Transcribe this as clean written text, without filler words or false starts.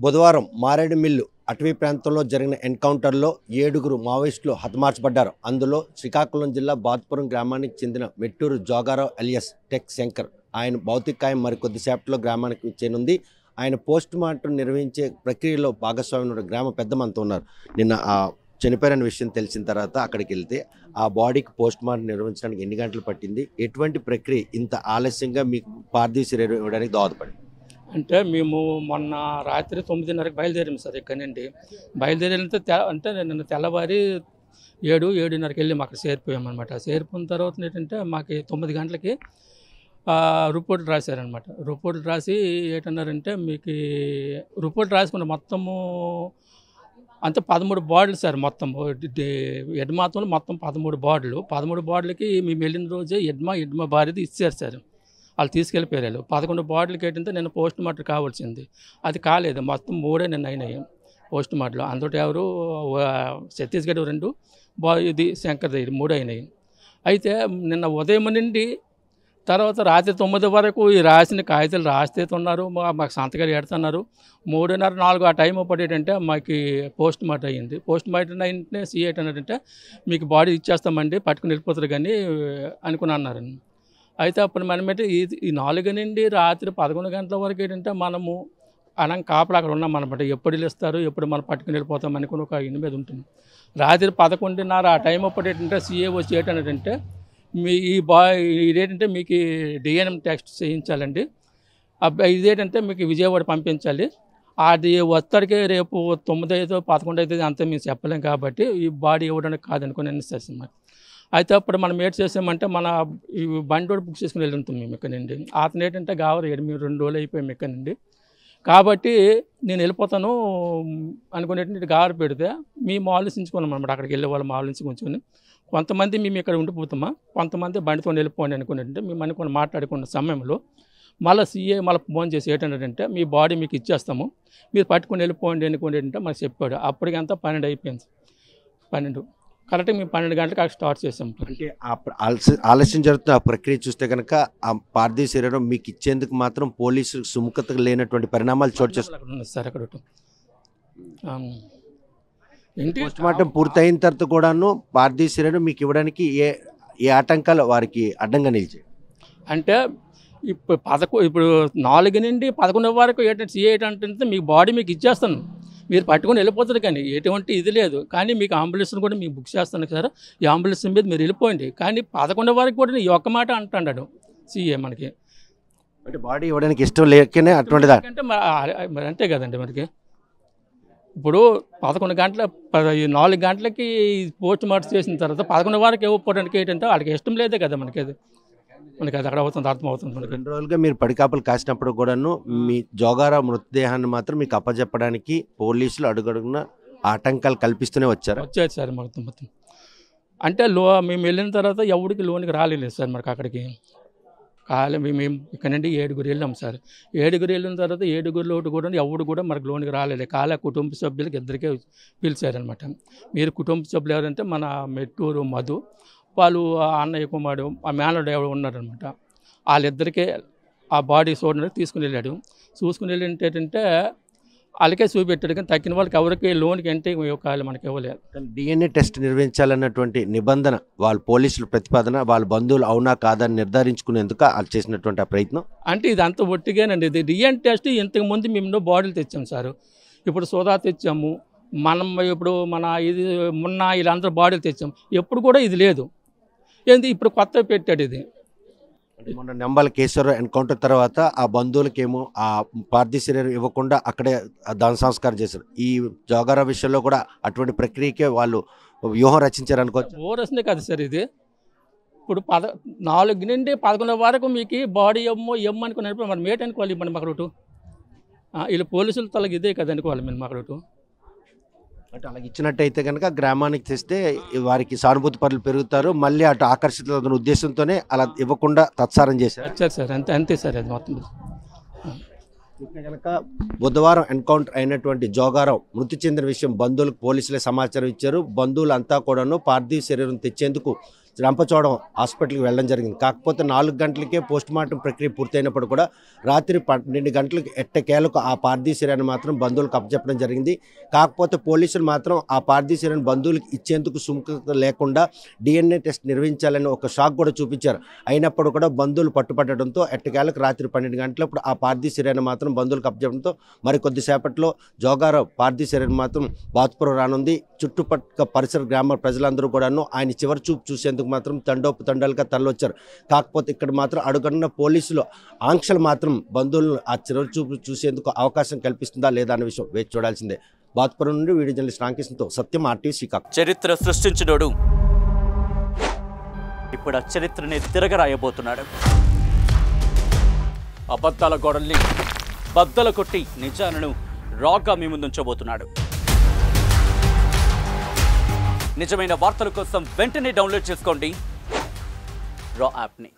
బుధవారం మారేడుమిల్లు అటవీ ప్రాంతంలో జరిగిన ఎన్కౌంటర్లో 7గురు మావోయిస్టులు హతమార్చబడ్డారు. అందులో శ్రీకాకుళం జిల్లా బాత్పురం గ్రామానికి చెందిన మెట్టూరు జోగారావు ఎలియాస్ టెక్ శంకర్. ఆయన భౌతికాయం మరికొద్దిసేపట్లో గ్రామానికి చేరుంది. ఆయన పోస్ట్ మార్టం నిర్వహించే ప్రక్రియలో భాగస్వామ్యం గ్రామ పెద్దమంతా ఉన్నారు. నిన్న చనిపోయిన విషయం తెలిసిన తర్వాత అక్కడికి వెళ్తే ఆ బాడీకి పోస్ట్ మార్టం నిర్వహించడానికి ఎన్ని గంటలు పట్టింది, ఎటువంటి ప్రక్రియ ఇంత ఆలస్యంగా మీకు పార్థివ శరీరం ఇవ్వడానికి దోహదపడింది? అంటే మేము మొన్న రాత్రి 9:30కి బయలుదేరాము సార్. ఇక్కడ నుండి బయలుదేరితే అంటే నిన్న తెల్లవారి 7:30కి వెళ్ళి అక్కడ చేరిపోయామన్నమాట. చేరిపోయిన తర్వాత ఏంటంటే మాకు 9 గంటలకి రిపోర్ట్ రాశారనమాట. రిపోర్ట్ రాసి ఏంటన్నారంటే మీకు రిపోర్ట్ రాసుకున్న మొత్తము అంతే 13 బాడీలు సార్. మొత్తం ఎడ్మాతంలో మొత్తం 13 బాడీలు. 13 బాడీలకి మేము వెళ్ళిన రోజే ఎడ్మా భార్యది ఇచ్చారు సార్. వాళ్ళు తీసుకెళ్ళిపోయారు. 11 బాటిల్కి ఏంటంటే నేను పోస్ట్ మార్టం కావాల్సింది, అది కాలేదు. మొత్తం 3 నిన్న అయినాయి పోస్ట్ మార్టంలో. అందులో ఎవరు ఛత్తీస్గఢ్ 2, ఇది శంకర్ దగ్గర 3 అయినాయి. అయితే నిన్న ఉదయం నుండి తర్వాత రాత్రి 9 వరకు ఈ రాసిన కాగితాలు రాస్తేతున్నారు, మాకు సంతకాలు పెడుతున్నారు. 3:30, 4 ఆ టైం పడేటంటే మాకు పోస్ట్ మార్టం అయ్యింది. పోస్ట్ మార్టం అయిన సీఏ అన్నారంటే మీకు బాడీ ఇచ్చేస్తామండి, పట్టుకుని వెళ్ళిపోతారు కానీ అనుకుని అన్నారు. అయితే అప్పుడు మనమైతే ఈ 4 నుండి రాత్రి 11 గంటల వరకు ఏంటంటే మనము కాపలా అక్కడ ఉన్నాం అనమాట. ఎప్పుడు వెళ్ళిస్తారు, ఎప్పుడు మనం పట్టుకుని వెళ్ళిపోతాం అనుకుని ఒక ఇన్ని మీద ఉంటుంది. రాత్రి 11:30 ఆ టైం అప్పుడు ఏంటంటే సీఏ వచ్చి ఏంటంటే మీ ఇదేంటంటే మీకు డిఎన్ఎం టెస్ట్ చేయించాలండి, ఇదేంటంటే మీకు విజయవాడ పంపించాలి. అది వస్తాడికి రేపు 9 అవుతుంది 11 అవుతుంది అంతా మేము చెప్పలేం కాబట్టి ఈ బాడీ ఇవ్వడానికి కాదనుకుని అనిపిస్తుంది మాకు. అయితే అప్పుడు మనం ఏం చేసామంటే మన ఈ బండి రోడ్ బుక్ చేసుకుని వెళ్తుంటాం మేము ఇక్కడ నుండి. అతను ఏంటంటే మేము 2 రోజులు అయిపోయాము ఇక్కడ నుండి కాబట్టి నేను వెళ్ళిపోతాను అనుకునేటువంటి గారు పెడితే మేము ఆలోచించుకున్నాం అనమాట. అక్కడికి వెళ్ళే వాళ్ళు ఆలోచించుకొని కొంతమంది మేము ఇక్కడ ఉండిపోతామా, కొంతమంది బండితో వెళ్ళిపోండి అనుకునేటంటే మేము అనుకుని మాట్లాడుకున్న సమయంలో మళ్ళీ సీఏ ఫోన్ చేసి ఏంటంటే మీ బాడీ మీకు ఇచ్చేస్తాము, మీరు పట్టుకొని వెళ్ళిపోండి అనుకునేటంటే మాకు చెప్పాడు. అప్పటికంతా 12 అయిపోయింది. 12 కరెక్ట్గా మేము 12 గంటలకు అక్కడ స్టార్ట్ చేసాం. అంటే ఆలస్యం జరుగుతున్న ఆ ప్రక్రియ చూస్తే కనుక ఆ పార్థివ శరీరం మీకు ఇచ్చేందుకు మాత్రం పోలీసులు సుముఖత లేనటువంటి పరిణామాలు చోటు చేసుకున్నారు సార్. అక్కడ పోస్ట్ మార్టం పూర్తయిన తర్వాత కూడాను పార్థివ శరీరం మీకు ఇవ్వడానికి ఏ ఆటంకాలు వారికి అడ్డంగా నిలిచాయి? అంటే ఇప్పుడు 4 నుండి 11 వరకు ఏంటంటే సీఏ ఏంటంటే మీకు బాడీ మీకు ఇచ్చేస్తాను, మీరు పట్టుకొని వెళ్ళిపోతారు కానీ ఎటువంటి ఇది లేదు. కానీ మీకు అంబులెన్స్ని కూడా మీకు బుక్ చేస్తాను సార్, ఈ అంబులెన్స్ మీద మీరు వెళ్ళిపోండి. కానీ 11 వరకు కూడా ఈ ఒక్క మాట అంటున్నాడు సీఏ మనకి. అంటే బాడీ ఇవ్వడానికి ఇష్టం లేకనే అటువంటిదా? అంటే మరి అంతే కదండి మనకి. ఇప్పుడు 11 గంటల 4 గంటలకి పోస్ట్ మార్టం చేసిన తర్వాత 11 వరకు ఇవ్వకపోవడానికి ఏంటంటే వాళ్ళకి ఇష్టం లేదే కదా మనకి. అది అక్కడ అవుతుంది, అర్థమవుతుంది మనకి. 2 రోజులుగా మీరు పడికాపులు కాసినప్పుడు కూడాను మీ జోగారావు మృతదేహాన్ని మాత్రం మీకు అప్పచెప్పడానికి పోలీసులు అడుగడుగున ఆటంకాలు కల్పిస్తూనే వచ్చారు సార్ మొత్తం. అంటే మేము వెళ్ళిన తర్వాత ఎవరికి లోనికి రాలేదు సార్ మనకి. అక్కడికి మేము ఇక్కడ నుండి 7గురు వెళ్ళాం సార్. 7గురు వెళ్ళిన తర్వాత 7గురిలో కూడా ఎవడు కూడా మనకు లోనికి రాలేదు. కుటుంబ సభ్యులకి 2కే పిలిచారనమాట. మీరు కుటుంబ సభ్యులు ఎవరంటే మన మెట్టూరు మధు, వాళ్ళు అన్నయ్య కుమారుడు, ఆ మేనడు ఎవరు ఉన్నారనమాట. వాళ్ళిద్దరికే ఆ బాడీ చూడడానికి తీసుకుని వెళ్ళాడు. చూసుకుని వెళ్ళింటేంటే వాళ్ళకే చూపెట్టాడు కానీ తక్కిన వాళ్ళకి ఎవరికి లోన్కి అంటే మనకి ఇవ్వలేదు. డిఎన్ఏ టెస్ట్ నిర్వహించాలన్నటువంటి నిబంధన వాళ్ళ పోలీసుల ప్రతిపాదన వాళ్ళ బంధువులు అవునా కాదని నిర్ధారించుకునేందుకు వాళ్ళు చేసినటువంటి ఆ ప్రయత్నం అంటే ఇది అంత ఒట్టిగానండి. ఇది డిఎన్ఏ టెస్ట్ ఇంతకుముందు మేము బాడీలు తెచ్చాం సార్. ఇప్పుడు సోదా తెచ్చాము మనం. ఇప్పుడు ఇది మొన్న వీళ్ళందరూ బాడీలు తెచ్చాము, ఎప్పుడు కూడా ఇది లేదు. ఏంది ఇప్పుడు కొత్త పెట్టాడు ఇది. మొన్న నెంబల కేశవరావు ఎన్కౌంటర్ తర్వాత ఆ బంధువులకేమో ఆ పార్థివ శరీరం ఇవ్వకుండా అక్కడే దాన సంస్కారం చేశారు. ఈ జోగారావు విషయంలో కూడా అటువంటి ప్రక్రియకే వాళ్ళు వ్యూహం రచించారు అనుకోవచ్చు. ఓరసనే కదా సార్ ఇది. ఇప్పుడు 4 నుండి 11 వరకు మీకు బాడీ అనుకున్నప్పుడు మనం మేట అనుకోవాలి. మనం అక్కడ వీళ్ళు పోలీసులు తలకి ఇదే కదా అనుకోవాలి మేము అక్కడ. అంటే అలాగ ఇచ్చినట్టయితే కనుక గ్రామానికి తెస్తే వారికి సానుభూతి పరులు పెరుగుతారు, మళ్ళీ అటు ఆకర్షితుల ఉద్దేశంతోనే అలా ఇవ్వకుండా తత్సారం చేశారు సార్. అంతే సార్. అది మొత్తం కనుక బుధవారం ఎన్కౌంటర్ అయినటువంటి జోగారావు మృతి చెందిన విషయం బంధువులకు పోలీసులే సమాచారం ఇచ్చారు. బంధువులంతా కూడాను పార్థివ శరీరం తెచ్చేందుకు రంపచోడవరం హాస్పిటల్కి వెళ్ళడం జరిగింది. కాకపోతే 4 గంటలకే పోస్ట్ మార్టం ప్రక్రియ పూర్తయినప్పుడు కూడా రాత్రి 12 గంటలకు ఎట్టకేలకు ఆ పార్థివ శరీరాన్ని మాత్రం బంధువులకు అప్పచెప్పడం జరిగింది. కాకపోతే పోలీసులు మాత్రం ఆ పార్థివ శరీరాన్ని బంధువులకు ఇచ్చేందుకు సుముఖత లేకుండా DNA టెస్ట్ నిర్వహించాలని ఒక షాక్ కూడా చూపించారు. అయినప్పుడు కూడా బంధువులు పట్టుపట్టడంతో ఎట్టకేలకు రాత్రి 12 గంటలప్పుడు ఆ పార్థివ శరీరాన్ని మాత్రం బంధువులకు అప్పచెప్పడంతో మరికొద్ది సేపట్లో జోగారావు పార్థివ శరీరం మాత్రం బాతుపురం రానుంది. చుట్టుపక్కల పరిసర గ్రామ ప్రజలందరూ కూడాను ఆయన చివరి చూపు చూసేందుకు మాత్రం తండోపుతండాలుగా తరలివచ్చారు. కాకపోతే ఇక్కడ మాత్రం అడుగడుగున పోలీసులు ఆంక్షలు మాత్రం బంధువులను ఆ చివరి చూపు చూసేందుకు అవకాశం కల్పిస్తుందా లేదా అనే విషయం వేచి చూడాల్సిందే. బాతుపురం నుండి వీడియో జర్నలిస్ట్ రామకృష్ణతో సత్యం, RTV శ్రీకాకుళం. చరిత్ర సృష్టించినోడు ఇప్పుడు ఆ చరిత్రని తిరగరాయబోతున్నాడు. అబద్ధాల గోడల్ని బద్దలు కొట్టి నిజాలను రాగా మీ ముందుంచబోతున్నాడు. నిజమైన వార్తల కోసం వెంటనే డౌన్లోడ్ చేసుకోండి రా యాప్ని.